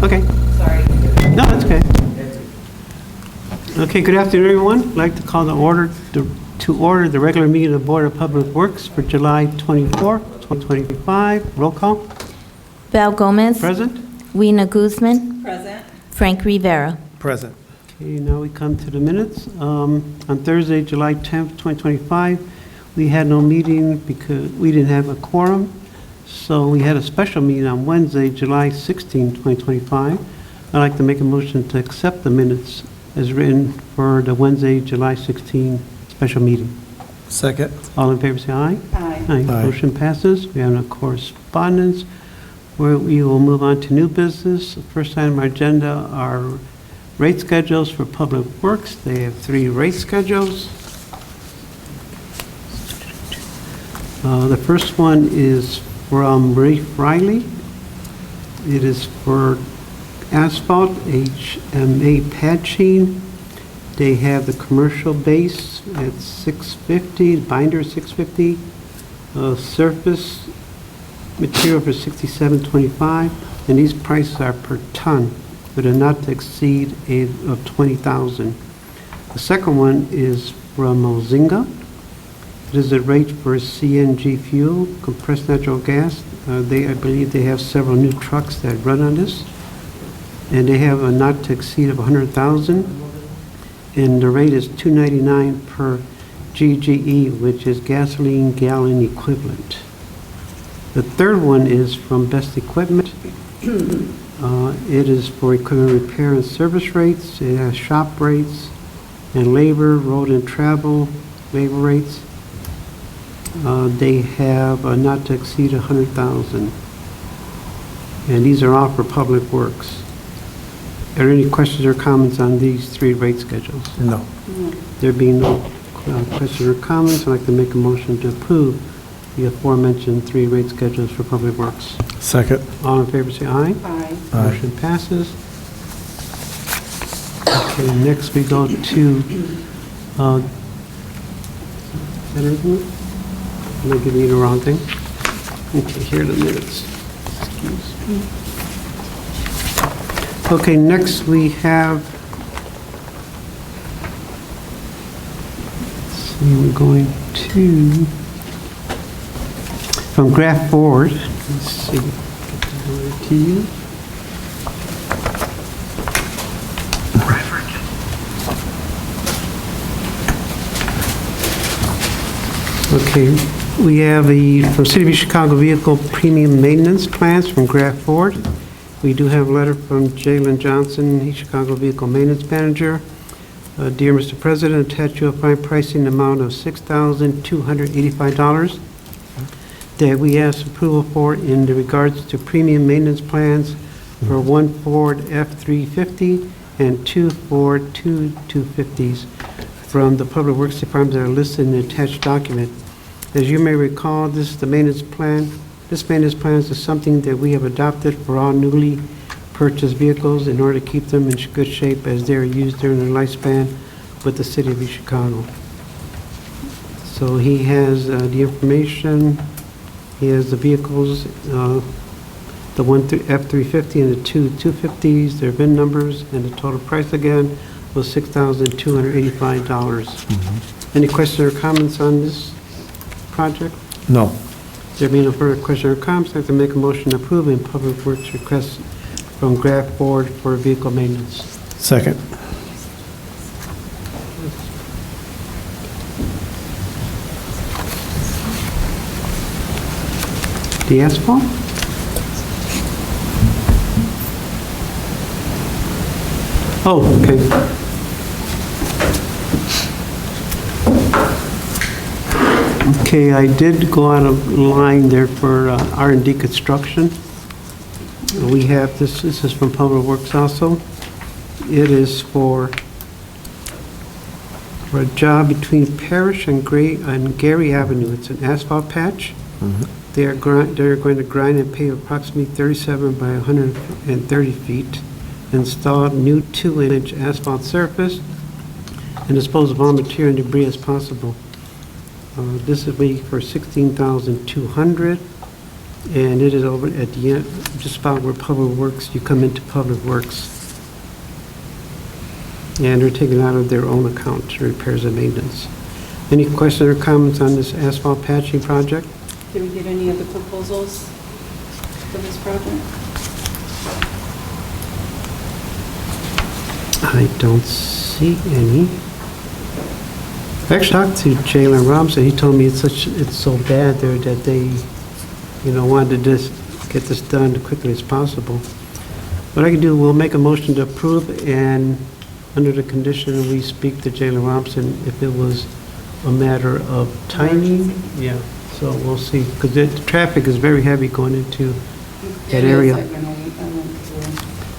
Okay. Sorry. No, that's okay. Okay, good afternoon, everyone. I'd like to call to order the regular meeting of the Board of Public Works for July 24, 2025. Roll call. Val Gomez. Present. Weena Guzman. Present. Frank Rivera. Present. Okay, now we come to the minutes. On Thursday, July 10th, 2025, we had no meeting because we didn't have a quorum. So we had a special meeting on Wednesday, July 16, 2025. I'd like to make a motion to accept the minutes as written for the Wednesday, July 16 special meeting. Second. All in favor, say aye. Aye. Aye. Aye. Motion passes. We have no correspondence. We will move on to new business. The first item on our agenda are rate schedules for Public Works. They have 3 rate schedules. The first one is from Rafe Riley. It is for asphalt, HMA patching. They have the commercial base at $650, binder $650, surface material for $67.25, and these prices are per ton, with a not to exceed of $20,000. The second one is from Mozinga. It is a rate for CNG fuel, compressed natural gas. I believe they have several new trucks that run on this, and they have a not to exceed of $100,000, and the rate is $2.99 per GGE, which is gasoline gallon equivalent. The third one is from Best Equipment. It is for equipment repair and service rates. It has shop rates and labor, road and travel labor rates. They have a not to exceed $100,000. And these are all for Public Works. Are there any questions or comments on these 3 rate schedules? No. There being no questions or comments, I'd like to make a motion to approve the aforementioned 3 rate schedules for Public Works. Second. All in favor, say aye. Aye. Aye. Motion passes. Okay, next we go to, is that everything? Am I giving you the wrong thing? Okay, here are the minutes. Excuse me. Okay, next we have, let's see, we're going to, from Graph Board, let's see, get that over to you. Okay, we have from City of Chicago Vehicle Premium Maintenance Plans from Graph Ford. We do have a letter from Jalen Johnson, he's Chicago Vehicle Maintenance Manager. Dear Mr. President, attached you'll find pricing amount of $6,285 that we asked approval for in regards to premium maintenance plans for 1 Ford F-350 and 2 Ford 250s from the Public Works Department that are listed in the attached document. As you may recall, this is the maintenance plan. This maintenance plan is something that we have adopted for all newly purchased vehicles in order to keep them in good shape as they are used during their lifespan with the City of East Chicago. So he has the information. He has the vehicles, the 1 F-350 and the 2 250s, their VIN numbers, and the total price again was $6,285. Any questions or comments on this project? No. There being no further questions or comments, I'd like to make a motion to approve in Public Works request from Graph Board for vehicle maintenance. Second. The asphalt? Oh, okay. Okay, I did go out of line there for R&D construction. We have this is from Public Works also. It is for a job between Parrish and Gary Avenue. It's an asphalt patch. They're going to grind and pave approximately 37 by 130 feet, install new 2-inch asphalt surface, and dispose of all material and debris as possible. This will be for $16,200. And it is over at the end, just about where Public Works, you come into Public Works. And they're taking it out of their own account, repairs and maintenance. Any questions or comments on this asphalt patching project? Did we get any other proposals for this project? I don't see any. I actually talked to Jalen Robinson. He told me it's so bad there that they, wanted to just get this done as quickly as possible. What I can do, we'll make a motion to approve, and under the condition we speak to Jalen Robinson if it was a matter of timing. Yeah, so we'll see, because the traffic is very heavy going into that area. It is, I went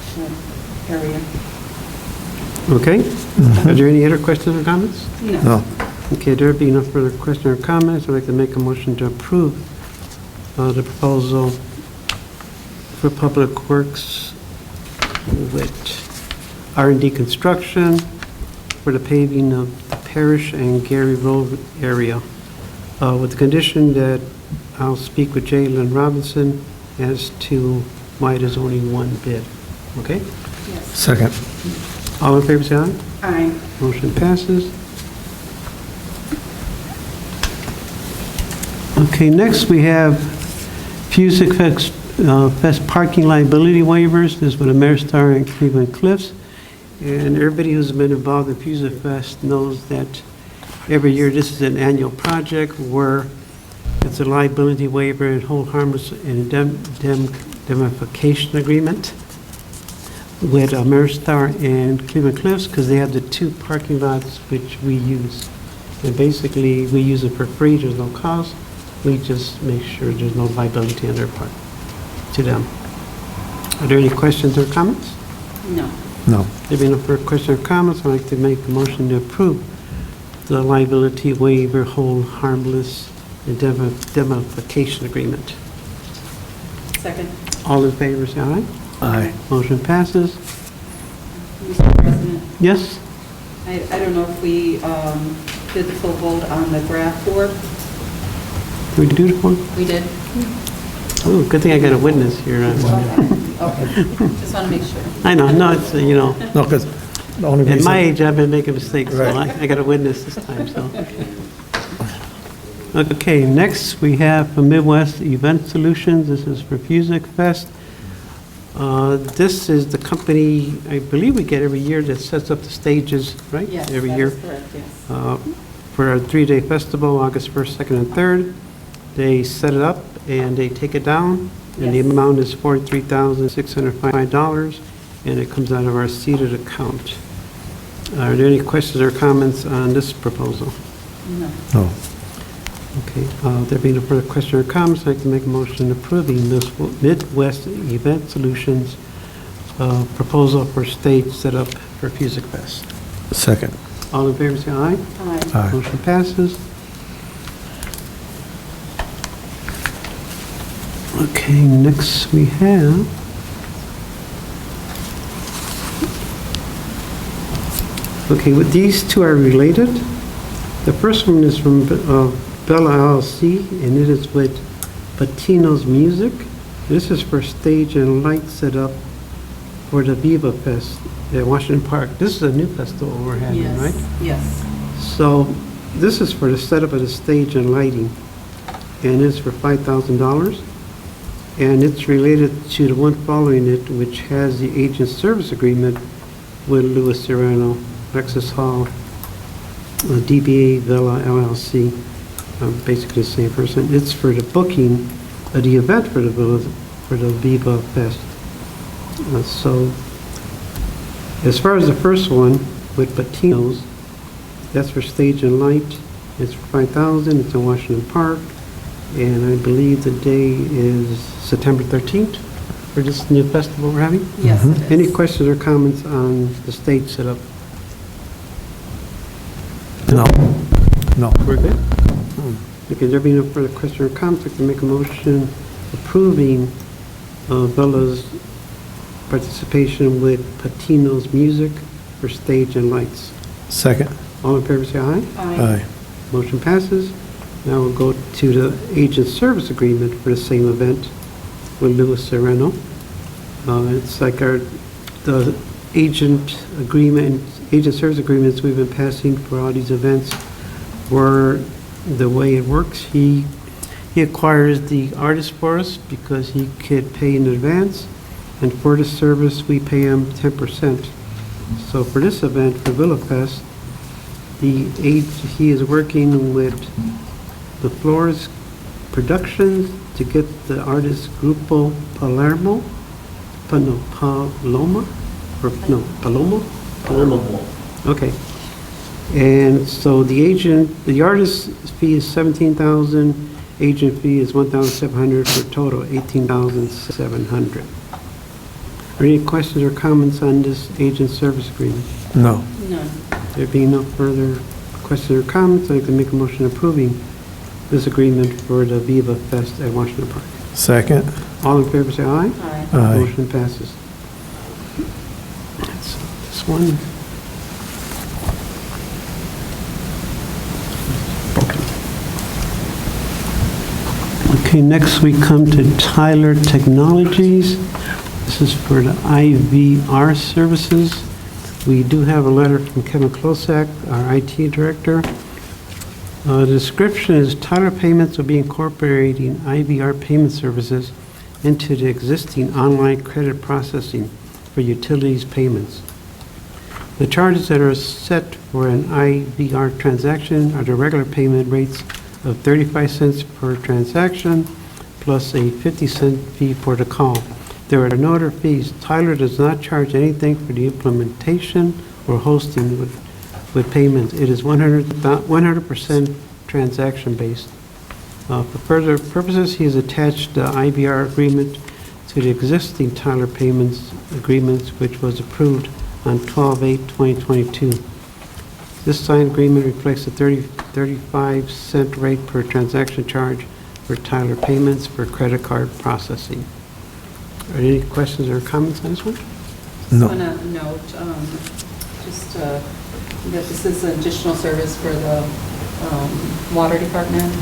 through that area. Okay? Are there any other questions or comments? No. Okay, there being no further questions or comments, I'd like to make a motion to approve the proposal for Public Works with R&D Construction for the paving of the Parish and Gary Road area, with the condition that I'll speak with Jalen Robinson as to why there's only one bid. Okay? Yes. Second. All in favor, say aye. Aye. Motion passes. Okay, next we have Fusic Fest parking liability waivers. This is with Ameristar and Cleveland Cliffs. And everybody who's been involved in Fusic Fest knows that every year this is an annual project where it's a liability waiver and hold harmless and indemnification agreement with Ameristar and Cleveland Cliffs, because they have the two parking lots which we use. And basically, we use it for free, there's no cost. We just make sure there's no liability on their part to them. Are there any questions or comments? No. No. There being no further questions or comments, I'd like to make a motion to approve the liability waiver hold harmless indemnification agreement. Second. All in favor, say aye. Aye. Motion passes. Mr. President, Yes? I don't know if we did the full vote on the graph board. Did we do the one? We did? Oh, good thing I got a witness here. Okay. Just want to make sure. I know, no, it's, No, because the only at reason... my age, I've been making mistakes, so Right. I got a witness this time, so. Okay, next we have from Midwest Event Solutions. This is for Fusic Fest. This is the company, I believe we get every year, that sets up the stages, right? Yes, Every that year. is correct, yes. For a 3-day festival, August 1st, 2nd, and 3rd. They set it up and they take it down, and the Yes. amount is $43,605, and it comes out of our seated account. Are there any questions or comments on this proposal? No. No. Okay, there being no further question or comments, I'd like to make a motion approving this Midwest Event Solutions proposal for stage setup for Fusic Fest. Second. All in favor, say aye. Aye. Aye. Motion passes. Okay, next we have okay, well, these two are related. The first one is from Bella LLC, and it is with Patino's Music. This is for stage and light setup for the Viva Fest at Washington Park. This is a new festival we're having, Yes. right? Yes. So this is for the setup of the stage and lighting, and it's for $5,000. And it's related to the one following it, which has the agent service agreement with Louis Serrano, Lexus Hall, DBA Villa LLC, basically the same person. It's for the booking of the event for the Viva Fest. So as far as the first one with Patino's, that's for stage and light. It's for $5,000. It's in Washington Park. And I believe the day is September 13th for this new festival we're having. Yes, it is. Any questions or comments on the stage setup? No. No. We're good? Okay, there being no further questions or comments, I can make a motion approving Bella's participation with Patino's Music for stage and lights. Second. All in favor, say aye. Aye. Aye. Motion passes. Now we'll go to the agent service agreement for the same event with Louis Sereno. It's like the agent service agreements we've been passing for all these events, where the way it works, he acquires the artist for us because he could pay in advance, and for the service, we pay him 10%. So for this event, for VillaFest, he is working with the Flores Productions to get the artist Grupo Paloma? Okay. And so the artist fee is $17,000, agent fee is $1,700, for a total of $18,700. Are any questions or comments on this agent service agreement? No. None. There being no further questions or comments, I'd like to make a motion approving this agreement for the Viva Fest at Washington Park. Second. All in favor, say aye. Aye. Aye. Motion passes. So this one. Okay, next we come to Tyler Technologies. This is for the IVR services. We do have a letter from Kevin Klosak, our IT director. The description is Tyler Payments will be incorporating IVR payment services into the existing online credit processing for utilities payments. The charges that are set for an IVR transaction are the regular payment rates of 35 cents per transaction plus a 50-cent fee for the call. There are no other fees. Tyler does not charge anything for the implementation or hosting with payments. It is 100% transaction-based. For further purposes, he has attached the IVR agreement to the existing Tyler Payments agreements, which was approved on 12/8/2022. This signed agreement reflects a 35-cent rate per transaction charge for Tyler Payments for credit card processing. Are there any questions or comments on this one? No. On a note, that this is an additional service for the water department.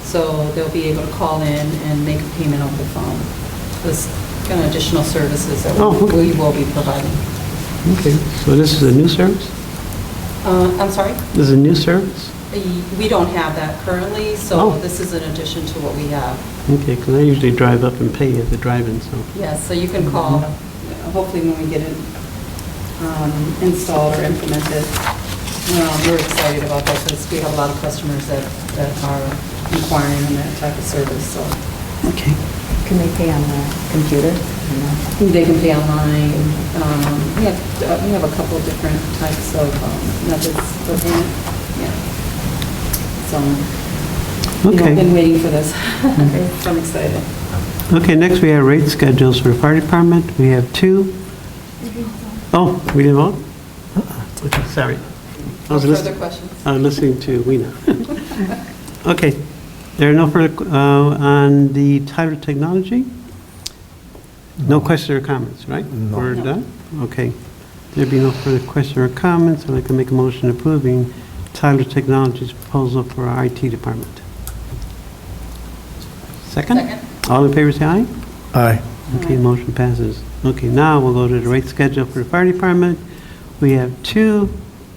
So they'll be able to call in and make a payment over the phone. This kind of additional services that okay. we will be providing. Okay, so this is a new service? I'm sorry? This is a new service? We don't have that currently, so Oh. this is in addition to what we have. Okay, because I usually drive up and pay at the drive-in, so. Yes, so you can call, hopefully when we get it installed or implemented. We're excited about that because we have a lot of customers that are inquiring on that type of service, so. Okay. Can they pay on the computer? They can pay online. We have a couple of different types of methods for payment. Yeah. So, Okay. I've been waiting for this. So I'm excited. Okay, next we have rate schedules for the fire department. We have two. Oh, we didn't vote? Okay, sorry. I was Further questions? listening to Weena. Okay, there are no further, on the Tyler Technology? No questions or comments, right? No. We're No. done? Okay. There be no further questions or comments, I'd like to make a motion approving Tyler Technology's proposal for our IT department. Second? Second. All in favor, say aye. Aye. Okay, Aye. motion passes. Okay, now we'll go to the rate schedule for the fire department. We have two,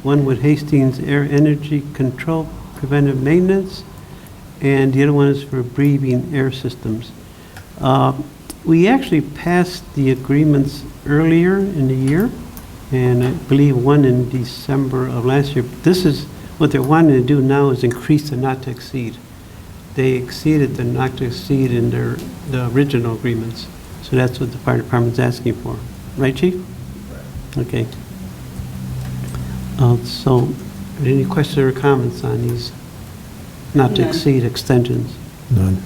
one with Hastings Air Energy Control Preventive Maintenance, and the other one is for breathing air systems. We actually passed the agreements earlier in the year, and I believe one in December of last year. This is, what they're wanting to do now is increase the not to exceed. They exceeded the not to exceed in the original agreements. So that's what the fire department's asking for. Right, chief? Okay. So, are there any questions or comments on these not to None. exceed extensions? None.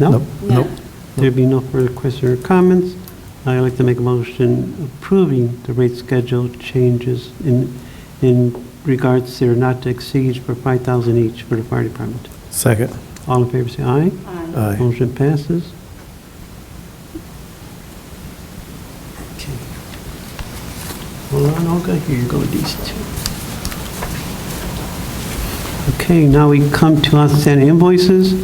No? Nope. Nope. There be no further questions or comments. I'd like to make a motion approving the rate schedule changes in regards to their not to exceed for $5,000 each for the fire department. Second. All in favor, say aye. Aye. Aye. Motion passes. Okay. Hold on, Olga, here you go, these two. Okay, now we come to outstanding invoices.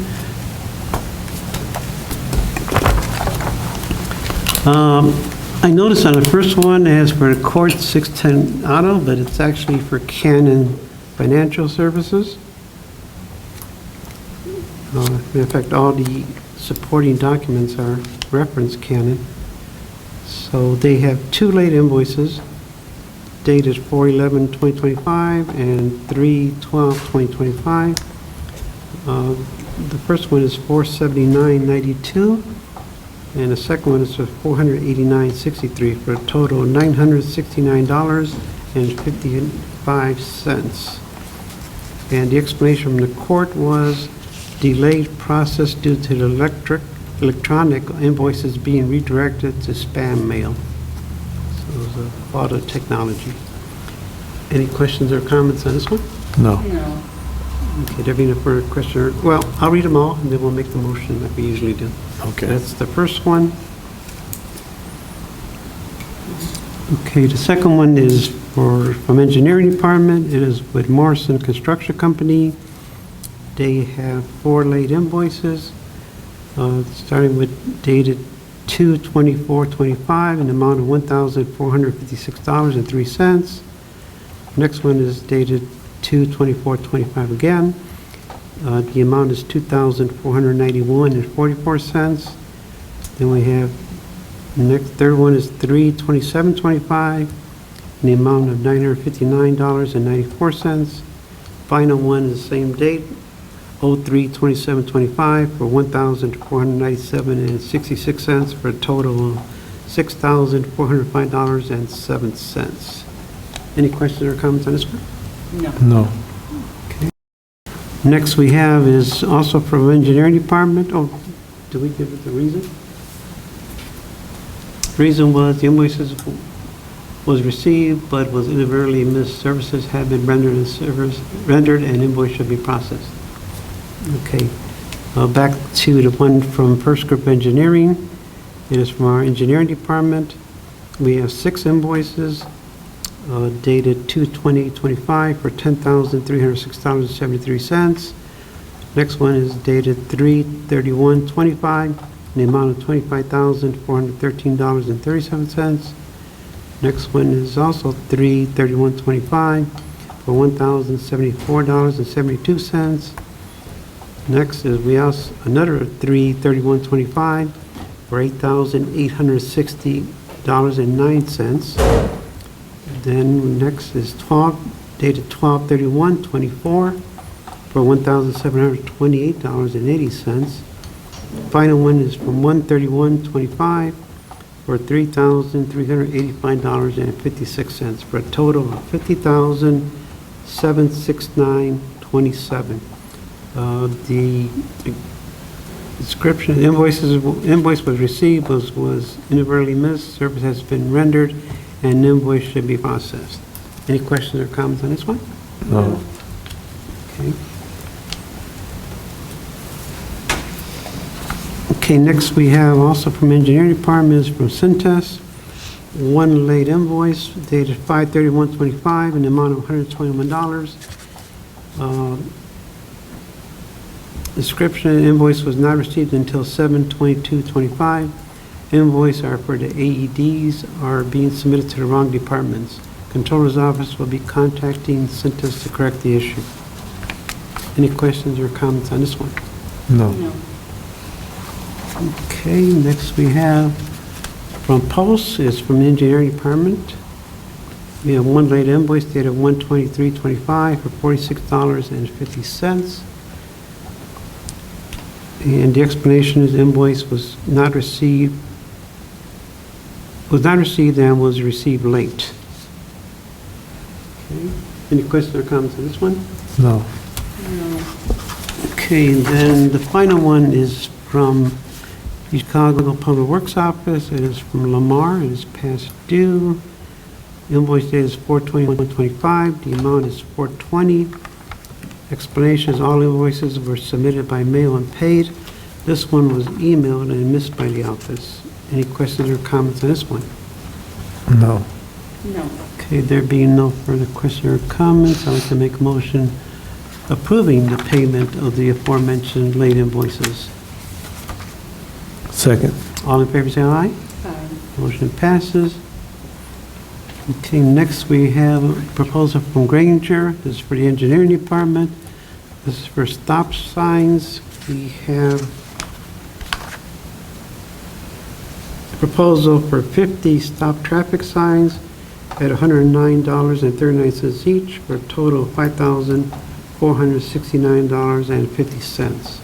I noticed on the first one, it has for the court 610 auto, but it's actually for Canon Financial Services. In fact, all the supporting documents are reference Canon. So they have two late invoices dated 4/11/2025 and 3/12/2025. The first one is $479.92, and the second one is for $489.63, for a total of $969.55. And the explanation from the court was delayed process due to the electronic invoices being redirected to spam mail. So it was a fault of technology. Any questions or comments on this one? No. No. Okay, there being no further question, well, I'll read them all, and then we'll make the motion like we usually do. Okay. That's the first one. Okay, the second one is from Engineering Department. It is with Morrison Construction Company. They have 4 late invoices, starting with dated 2/24/25 in the amount of $1,456.03. Next one is dated 2/24/25 again. The amount is $2,491.44. Then we have, third one is 3/27/25 in the amount of $959.94. Final one is the same date, 03/27/25 for $1,497.66 for a total of $6,405.07. Any questions or comments on this one? No. No. Next we have is also from Engineering Department. Oh, do we give it the reason? Reason was the invoices was received but was inadvertently missed. Services have been rendered and invoice should be processed. Okay. Back to the one from First Group Engineering. It is from our Engineering Department. We have 6 invoices dated 2/20/25 for $10,306.73. Next one is dated 3/31/25 in the amount of $25,413.37. Next one is also 3/31/25 for $1,074.72. Next is another 3/31/25 for $8,860.09. Then next is dated 12/31/24 for $1,728.80. Final one is from 1/31/25 for $3,385.56 for a total of $50,769.27. The description, invoice was received, was inadvertently missed, service has been rendered, and invoice should be processed. Any questions or comments on this one? No. Okay. Okay, next we have also from Engineering Department is from Cintas. 1 late invoice dated 5/31/25 in the amount of $121. Description, invoice was not received until 7/22/25. Invoice are for the AEDs are being submitted to the wrong departments. Controller's office will be contacting Cintas to correct the issue. Any questions or comments on this one? No. No. Okay, next we have from Pulse, is from the Engineering Department. We have 1 late invoice dated 1/23/25 for $46.50. And the explanation is invoice was not received and was received late. Okay. Any questions or comments on this one? No. No. Okay, and then the final one is from the Chicago Public Works Office. It is from Lamar. It is past due. Invoice date is 4/21/25. The amount is $420. Explanation is all invoices were submitted by mail and paid. This one was emailed and missed by the office. Any questions or comments on this one? No. No. Okay, there being no further questions or comments, I'd like to make a motion approving the payment of the aforementioned late invoices. Second. All in favor, say aye. Aye. Motion passes. Okay, next we have a proposal from Granger. This is for the engineering department. This is for stop signs. We have a proposal for 50 stop traffic signs at $109.39 each for a total of $5,469.50.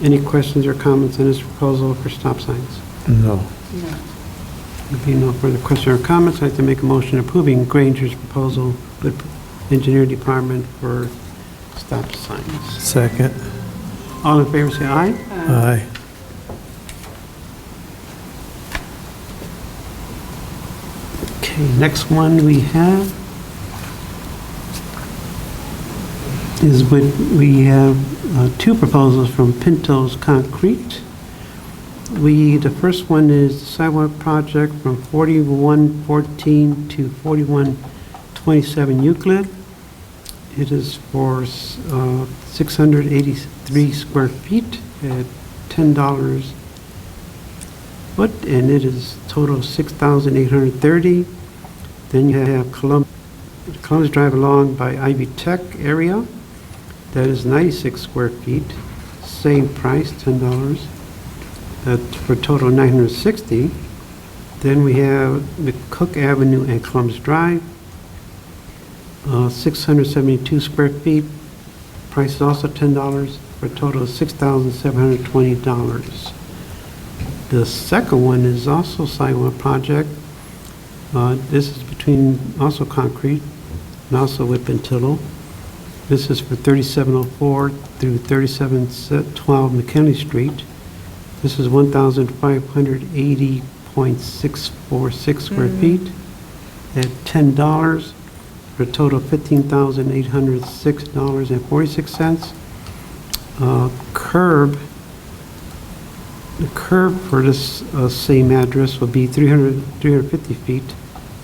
Any questions or comments on this proposal for stop signs? No. No. There being no further questions or comments, I'd like to make a motion approving Granger's proposal with engineering department for stop signs. Second. All in favor, say aye. Aye. Okay, next one we have is we have two proposals from Pinto's Concrete. The first one is the sidewalk project from 4114 to 4127 Euclid. It is for 683 square feet at $10 foot, and it is total of 6,830. Then you have Columbus Drive along by Ivy Tech area. That is 96 square feet, same price, $10. For a total of 960. Then we have the Cook Avenue and Columbus Drive, 672 square feet, price is also $10, for a total of $6,720. The second one is also sidewalk project. This is between also concrete and also with Pintillo. This is for 3704 through 3712 McKinley Street. This is 1,580.646 square feet at $10 for a total of $15,806.46. The curb for this same address will be 350 feet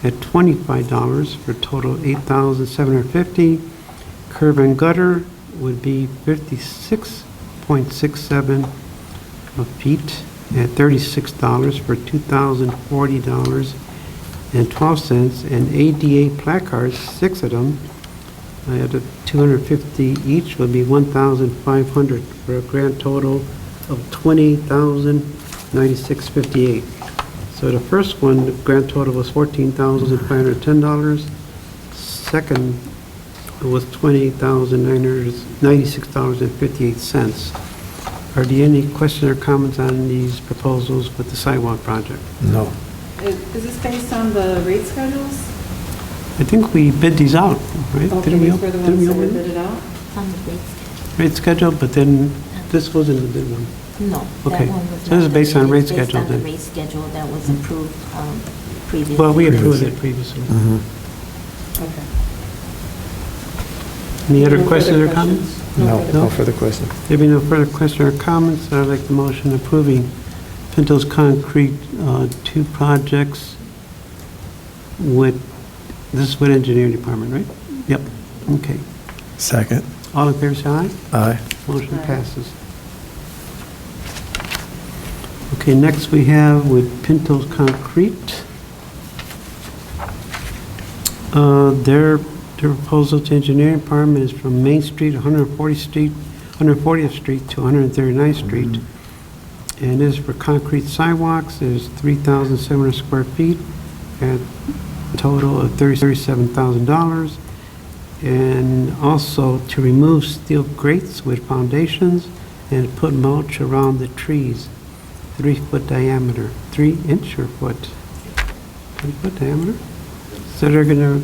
at $25 for a total of $8,750. Curb and gutter would be 56.67 feet at $36 for $2,040.12, and ADA placards, 6 of them, at $250 each, would be $1,500 for a grand total of $20,096.58. So the first one, the grand total was $14,510. Second was $20,996.58. Are there any questions or comments on these proposals with the sidewalk project? No. Is this based on the rate schedules? I think we bid these out, right? Okay, Didn't we these were the didn't ones we that were open it? bidded out? On the rate schedule. Rate schedule, but then this wasn't the bid one. No, Okay. that one was So not. this is based on the- rate it's schedule Based on then? the rate schedule that was approved previously. Well, we approved it previously. Okay. Any other No questions further or comments? No, further no further questions. There being no further questions or comments, I'd like the motion approving Pinto's Concrete, two projects with, this is with engineering department, right? Yep, okay. Second. All in favor, say aye. Aye. Motion Aye. passes. Okay, next we have with Pinto's Concrete. Their proposal to engineering department is from Main Street, 140th Street to 139th Street. And this is for concrete sidewalks. There's 3,700 square feet at a total of $37,000. And also to remove steel grates with foundations and put mulch around the trees, 3-foot diameter, 3-inch or foot? 3-foot diameter? So they're going to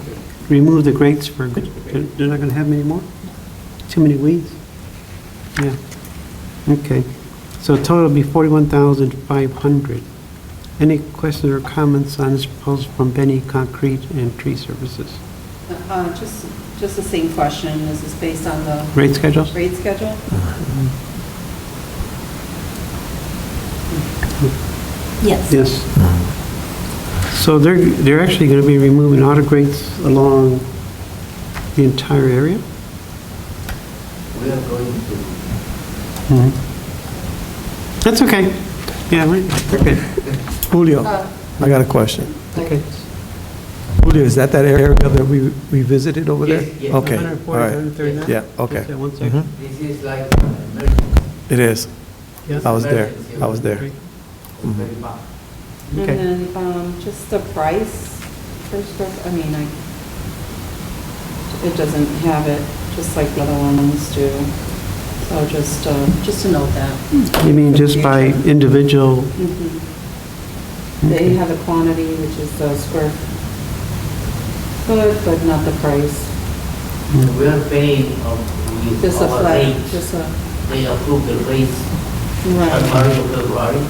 remove the grates for good. They're not going to have many more? Too many weeds? Yeah. Okay. So total will be $41,500. Any questions or comments on this proposal from Benny Concrete and Tree Services? Just the same question. Is this based on the Rate schedules? rate schedule? Yes. Yes. So they're actually going to be removing auto grates along the entire area? We are going to. Mhm. That's okay. Yeah, we're good. Julio, Uh, I got a question. Okay. Julio, is that area that we visited over there? Yes, yes. Okay, all 140, right. 139? Yeah, okay. Okay, one second. Mhm. This is like an emergency. It is. Yes. I was there. I was there. Great. It's very bad. Okay. And then, just the price for square, it doesn't have it, just like the other ones do. So just to note that. You mean just by individual? Mhm. They have the quantity, which is the square foot, but not the price. We are paying with Just a our flat, rates. just a, They approve the rates right. January to February.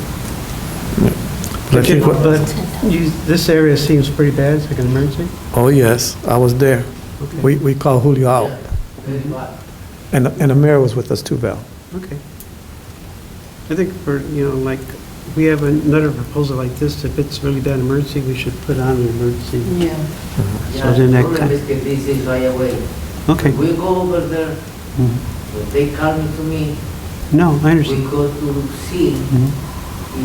But I think what- But this area seems pretty bad, it's like an emergency? Oh, yes, I was there. Okay. We called Julio out, Yeah, very bad. and the mayor was with us too, Val. Okay. I think for, like, we have another proposal like this, if it's really bad emergency, we should put on an emergency. Yeah. Yeah, So then the that problem kind- is that this is right away. Okay. We go over there, Mhm. when they call me to me, No, I we understand. go to see, Mhm. we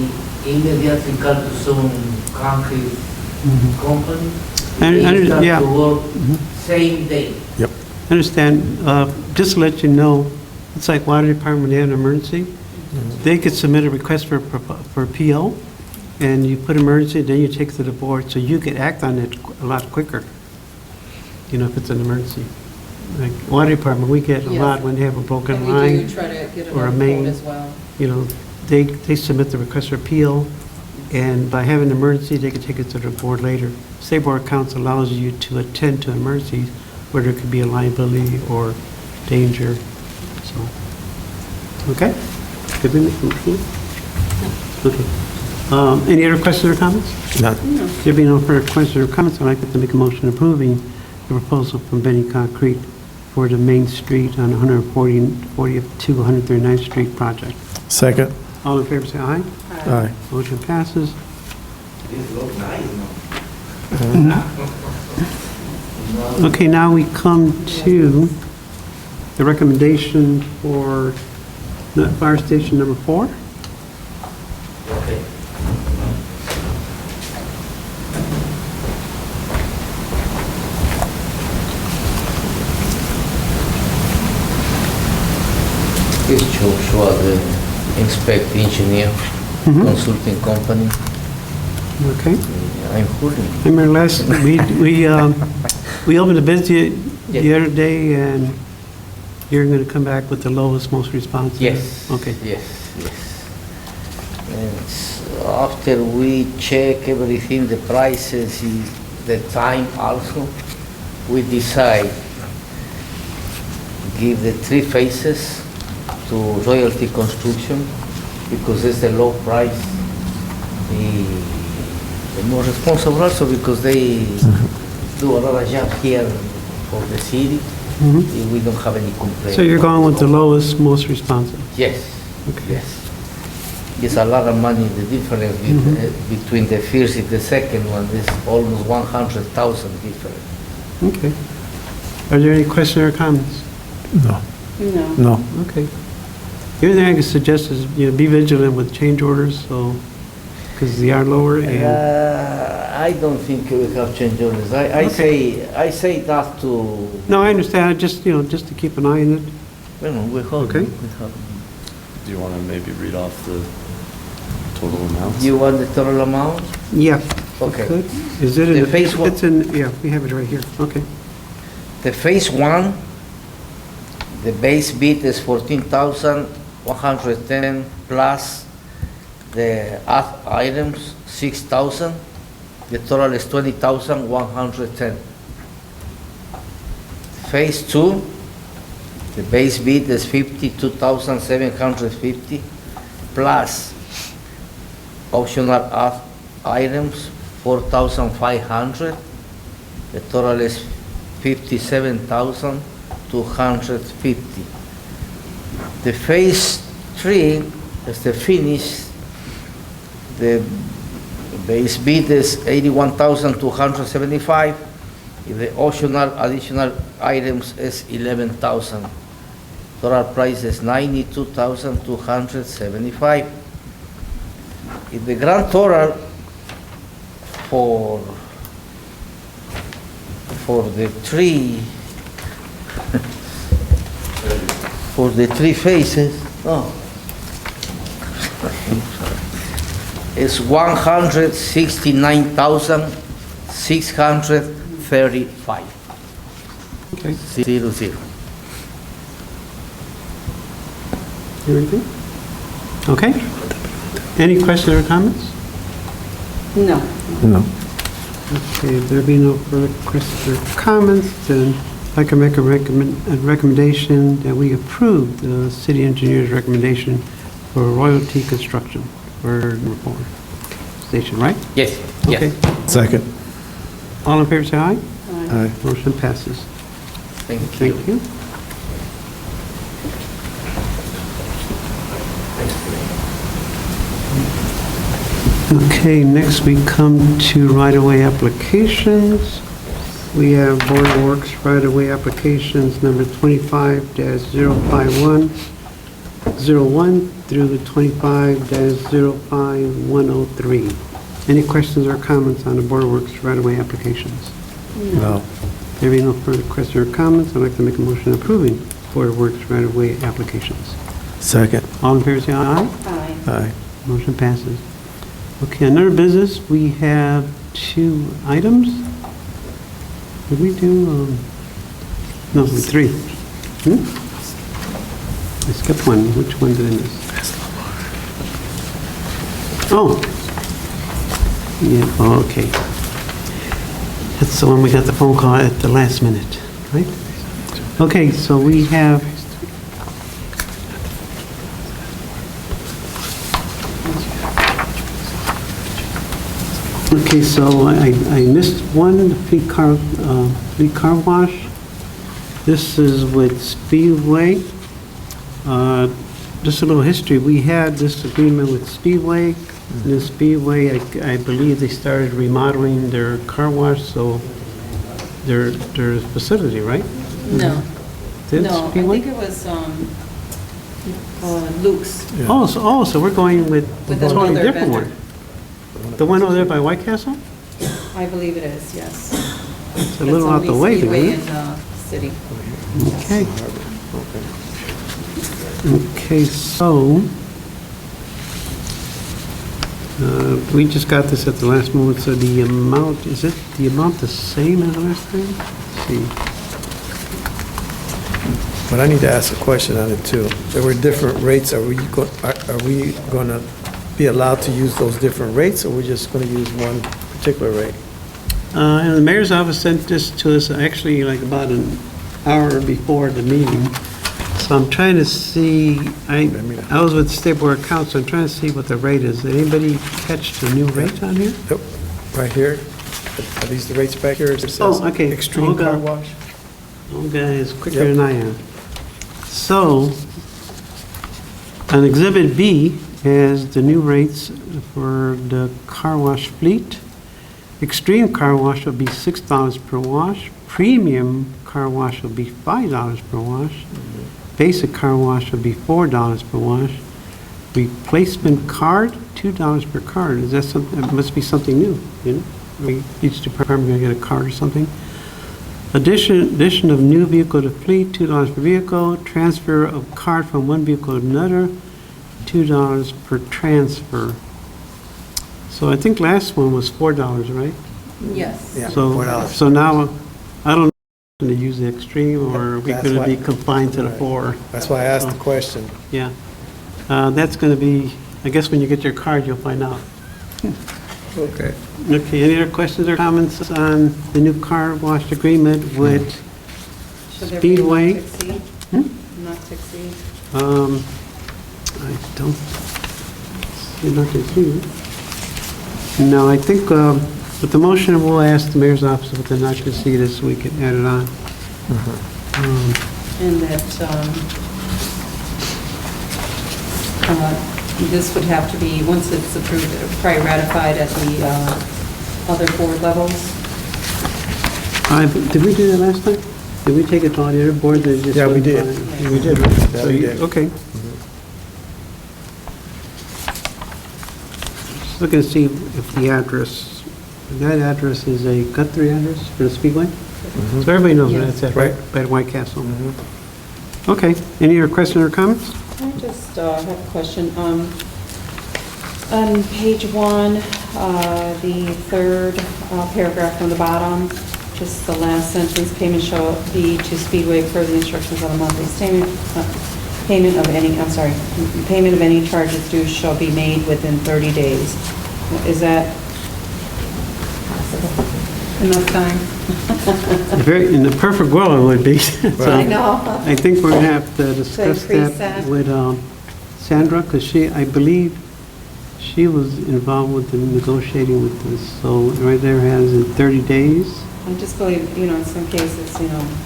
immediately call to some concrete Mhm. company. I- I They start yeah. to work Mhm. same day. I understand. Just to let you know, it's like water department, when they have an emergency, they could submit a request for a PO, and you put emergency, then you take it to the board, so you could act on it a lot quicker, if it's an emergency. Like water department, we get a Yes. lot when they have a broken And we line, do try to get or a another main. quote as well. They submit the request for appeal, and by having an emergency, they can take it to the board later. State Board of Accounts allows you to attend to emergencies where there could be a liability or danger, so. Okay? Did we make a motion? Okay. Any other questions or comments? None. There being no further questions or comments, I'd like to make a motion approving the proposal from Benny Concrete for the Main Street on 140th to 139th Street project. Second. All in favor, say aye. All right. Motion passes. This look nice, no? Okay, now we come to the recommendation for fire station number 4. Okay. This Joshua, the inspect engineer, consulting company. Okay. I'm Julio. I remember we opened the bid the Yes. other day, and you're going to come back with the lowest, most responsive? Yes. Okay. Yes, yes. And after we check everything, the prices, the time also, we decide give the 3 phases to Royalty Construction because it's a low price. The more responsible also because they do a lot of job here for the city. Mhm. We don't have any complaints. So you're going with the lowest, most responsive? Yes, Okay. yes. It's a lot of money, the difference between the first and the second one is almost 100,000 difference. Okay. Are there any questions or comments? No. No. No. Okay. The only thing I could suggest is, be vigilant with change orders, so, because they are lower, and, I don't think we have change orders. I say that to, no, I understand, just to keep an eye on it. we hope. Okay. Do you want to maybe read off the total amounts? You want the total amount? Yeah. Okay. Good. Is it in The phase one- It's in, yeah, we have it right here, okay. The phase 1, the base bid is 14,110 plus the items 6,000. The total is 20,110. Phase 2, the base bid is 52,750 plus optional items 4,500. The total is 57,250. The phase 3 is the finish. The base bid is 81,275. The optional additional items is 11,000. Total price is $92,275. If the grand total for the three for the three phases, is $169,635. Okay. 00. Everything? Okay. Any questions or comments? No. No. Okay, if there be no further questions or comments, then I can make a recommendation that we approve the city engineer's recommendation for royalty construction for number 4 station, right? Yes, Okay. yes. Second. All in favor, say aye. Aye. Motion passes. Thank you. Thank you. Okay, next we come to right-of-way applications. We have Board of Works right-of-way applications number 25-05101 through the 25-05103. Any questions or comments on the Board of Works right-of-way applications? No. There being no further questions or comments, I'd like to make a motion approving Board of Works right-of-way applications. Second. All in favor, say aye. Aye. Aye. Motion passes. Okay, under business, we have 2 items. Did we do, no, 3. I skipped one. Which one did I miss? Oh. Yeah, oh, okay. That's the one we got the phone call at the last minute, right? Okay, so we have okay, so I missed one, the Fleet Car Wash. This is with Speedway. Just a little history. We had this agreement with Speedway. This Speedway, I believe they started remodeling their car wash, so their facility, right? No. Did No, I Speedway? think it was Luke's. Yeah. Oh, so we're going with a With totally another different vendor. one. The one over there by White Castle? I believe it is, yes. It's a little out the way, Speedway isn't in it? the city. Okay. Okay, so, we just got this at the last moment, so the amount, is it the amount the same as last time? Let's see. But I need to ask a question on it too. There were different rates. Are we going to be allowed to use those different rates, or we're just going to use one particular rate? And the mayor's office sent this to us actually like about an hour before the meeting. So I'm trying to see, I was with State Board of Council, I'm trying to see what the rate is. Did anybody catch the new rate on here? Yep, right here. Are these the rates back here? It says Oh, okay. Extreme Hold Car on. Wash. Oh, guys, quicker Yep. than I am. So, on Exhibit B is the new rates for the car wash fleet. Extreme car wash will be $6 per wash. Premium car wash will be $5 per wash. Basic car wash will be $4 per wash. Replacement card, $2 per card. Is that something? It must be something new, you know? Each department gonna get a card or something. Addition of new vehicle to fleet, $2 per vehicle. Transfer of card from one vehicle to another, $2 per transfer. So I think last one was $4, right? Yes. Yeah. So, $4. so now, I don't know if we're going to use the extreme, or we're That's going to why- be confined to the Right. 4. That's why I asked the question. Yeah. That's going to be, I guess when you get your card, you'll find out. Okay. Okay, any other questions or comments on the new car wash agreement with, Should there be Speedway. not to exceed? Not to exceed. I don't see nothing here. No, I think with the motion, we'll ask the mayor's office with the not to exceed this, so we can add it on. And that this would have to be, once it's approved, probably ratified at the other board levels. Did we do that last time? Did we take it to all the other boards? or just Yeah, we went did. by- We did. Yeah, So we you- did. Okay. Just looking to see if the address, that address is a Guthrie address for the Speedway? So everybody knows where Yeah. that's at, Right. right? By the White Castle. Okay, any other questions or comments? I just have a question. On page 1, the third paragraph from the bottom, just the last sentence, payment shall be to Speedway per the instructions on a monthly statement. Payment of any charges due shall be made within 30 days. Is that enough time? In the perfect world, it would be. So I know. I think we're going to have to discuss increase that that. with Sandra, because I believe she was involved with the negotiating with this. So right there has it 30 days. I just believe, in some cases,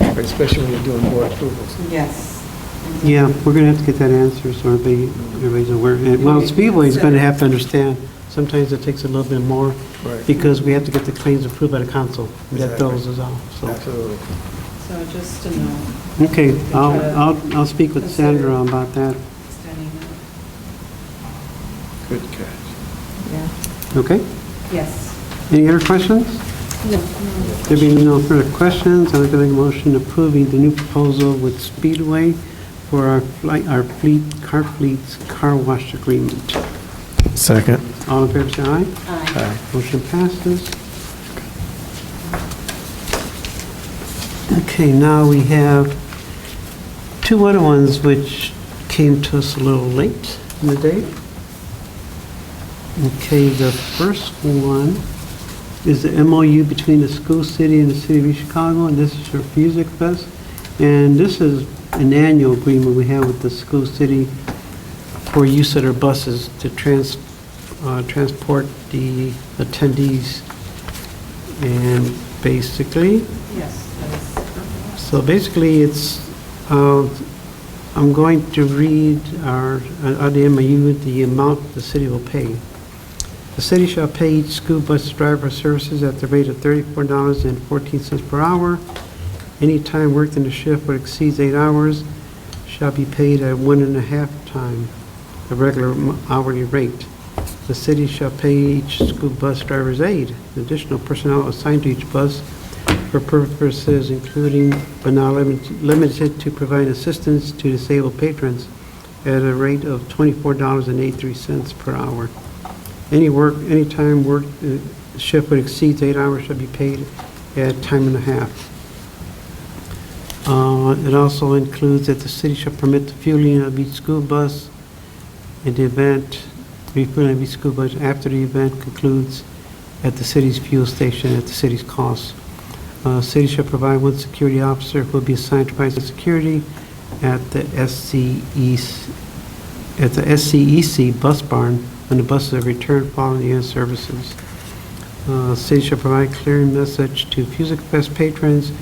Especially when you're doing board approvals. yes. Yeah, we're going to have to get that answer so everybody's aware. And, well, Speedway's going to have to understand, sometimes it takes a little bit more Right. because we have to get the claims approved by the council. That Exactly. bills us out, so. Absolutely. So just to know, Okay, try to I'll speak with consider- Sandra about that, extending that. Good catch. Yeah. okay? Yes. Any other questions? No. There being no further questions, I'm going to make a motion approving the new proposal with Speedway for our car fleet's car wash agreement. Second. All in favor, say aye. Aye. Motion passes. Okay, now we have two other ones which came to us a little late in the day. Okay, the first one is the MOU between the school city and the city of East Chicago, and this is for Music Fest. And this is an annual agreement we have with the school city for use of their buses to transport the attendees. And basically, Yes, that is. so basically it's, I'm going to read the MOU, the amount the city will pay. The city shall pay each school bus driver services at the rate of $34.14 per hour. Any time worked in the shift that exceeds 8 hours shall be paid at 1.5 times the regular hourly rate. The city shall pay each school bus driver's aide, additional personnel assigned to each bus for purposes including but not limited to providing assistance to disabled patrons at a rate of $24.83 per hour. Any time worked shift that exceeds 8 hours shall be paid at time and a half. It also includes that the city shall permit the fueling of each school bus in the event, refueling of each school bus after the event concludes at the city's fuel station at the city's cost. City shall provide one security officer who will be assigned to provide security at the SCEC bus barn when the buses are returned following the end services. City shall provide clearing message to Music Fest patrons,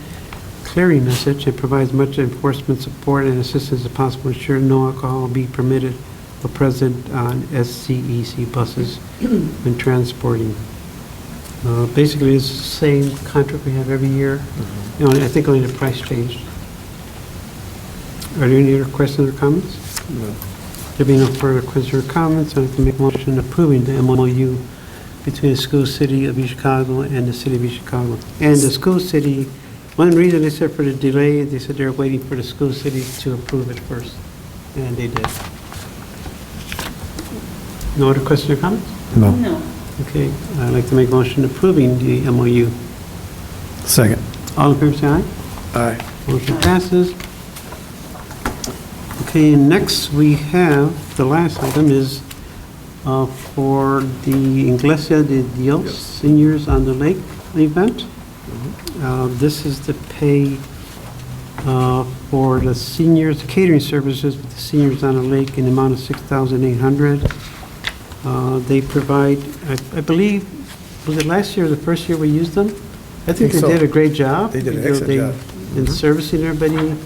clearing message, and provides much enforcement support and assistance as possible to ensure no alcohol will be permitted or present on SCEC buses when transporting. Basically, it's the same contract we have every year. I think only the price changed. Are there any other questions or comments? No. There being no further questions or comments, I can make a motion approving the MOU between the school city of East Chicago and the city of East Chicago. And the school city, one reason they said for the delay, they said they're waiting for the school city to approve it first, and they did. No other questions or comments? No. No. Okay, I'd like to make a motion approving the MOU. Second. All in favor, say aye. Aye. Motion passes. Okay, next we have, the last item is for the Iglesia de Dios Seniors on the Lake event. This is to pay for the seniors, catering services with the seniors on the lake in the amount of $6,800. They provide, I believe, was it last year or the first year we used them? I think they so. did a great job. They did an excellent job. In servicing everybody,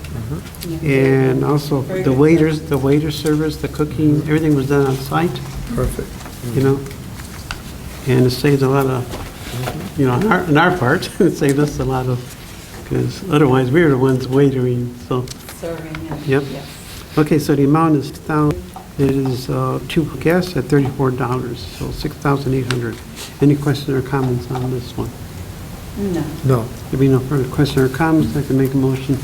Yeah. and also Very the good. waiter service, the cooking, everything was done on site, Perfect. and it saved a lot of, on our part, it saved us a lot of because otherwise we're the ones waitering, so. Serving and, Yep. yes. Okay, so the amount is it is two guests at $34, so 6,800. Any questions or comments on this one? No. No. There being no further questions or comments, I can make a motion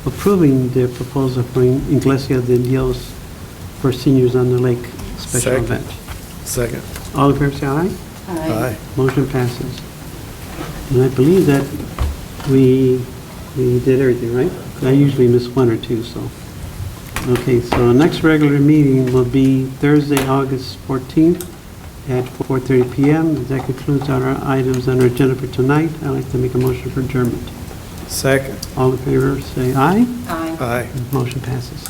approving the proposal for Iglesia de Dios for Seniors on the Lake special Second. event. Second. All in favor, say aye. Aye. Motion passes. And I believe that we did everything, right? I usually miss one or two, so. Okay, so our next regular meeting will be Thursday, August 14th at 4:30 PM. That concludes our items on our agenda for tonight. I'd like to make a motion for adjournment. Second. All in favor, say aye. Aye. Aye. Motion passes.